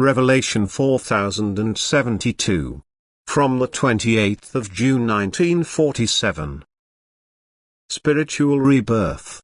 Revelation 4072. From the 28th of June 1947. Spiritual rebirth.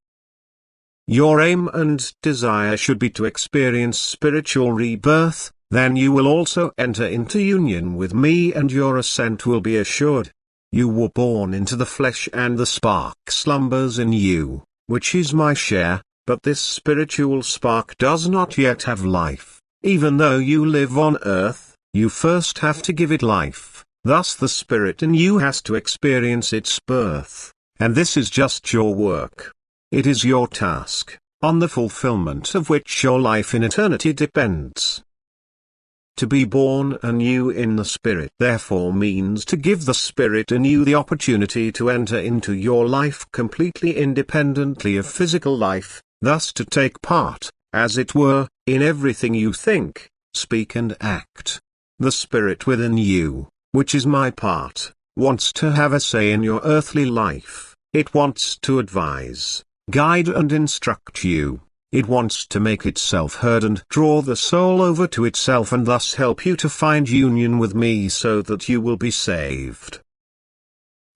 Your aim and desire should be to experience spiritual rebirth, then you will also enter into union with me and your ascent will be assured. You were born into the flesh and the spark slumbers in you, which is my share, but this spiritual spark does not yet have life. Even though you live on earth, you first have to give it life, thus the spirit in you has to experience its birth, and this is just your work. It is your task, on the fulfillment of which your life in eternity depends. To be born anew in the Spirit therefore means to give the Spirit in you the opportunity to enter into your life completely independently of physical life, thus to take part, as it were, in everything you think, speak and act. The Spirit within you, which is my part, wants to have a say in your earthly life. It wants to advise, guide and instruct you. It wants to make itself heard and draw the soul over to itself and thus help you to find union with me so that you will be saved.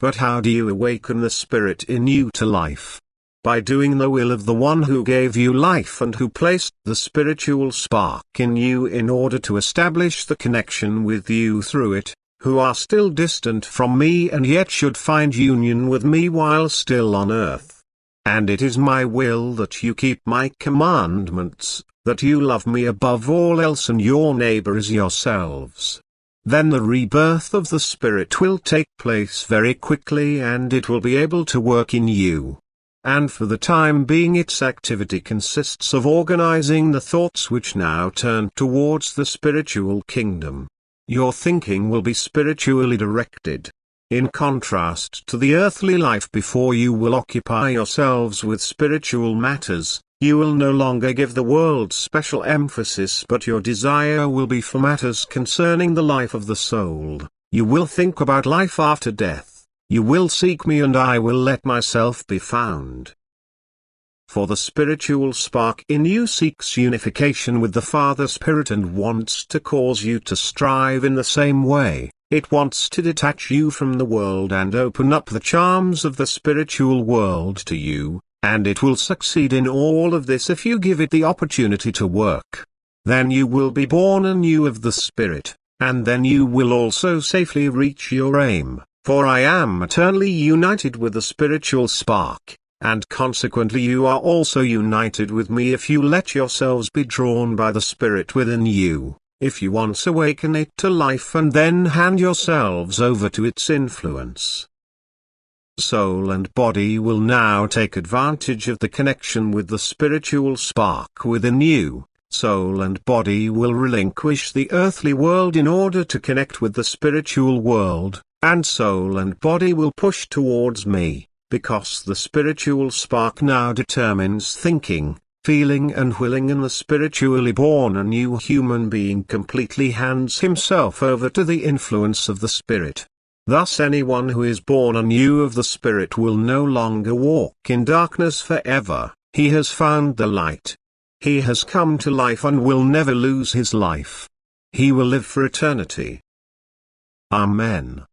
But how do you awaken the Spirit in you to life? By doing the will of the one who gave you life and who placed the spiritual spark in you in order to establish the connection with you through it, who are still distant from me and yet should find union with me while still on earth. And it is my will that you keep my commandments, that you love me above all else and your neighbor as yourselves. Then the rebirth of the Spirit will take place very quickly and it will be able to work in you. And for the time being its activity consists of organizing the thoughts which now turn towards the spiritual kingdom. Your thinking will be spiritually directed. In contrast to the earthly life before you will occupy yourselves with spiritual matters, you will no longer give the world special emphasis but your desire will be for matters concerning the life of the soul. You will think about life after death. You will seek me and I will let myself be found. For the spiritual spark in you seeks unification with the Father Spirit and wants to cause you to strive in the same way. It wants to detach you from the world and open up the charms of the spiritual world to you, and it will succeed in all of this if you give it the opportunity to work. Then you will be born anew of the Spirit, and then you will also safely reach your aim, for I am eternally united with the spiritual spark, and consequently you are also united with me if you let yourselves be drawn by the Spirit within you. If you once awaken it to life and then hand yourselves over to its influence. Soul and body will now take advantage of the connection with the spiritual spark within you. Soul and body will relinquish the earthly world in order to connect with the spiritual world, and soul and body will push towards me, because the spiritual spark now determines thinking, feeling and willing, and the spiritually born a new human being completely hands himself over to the influence of the Spirit. Thus anyone who is born anew of the Spirit will no longer walk in darkness forever. He has found the light. He has come to life and will never lose his life. He will live for eternity. Amen.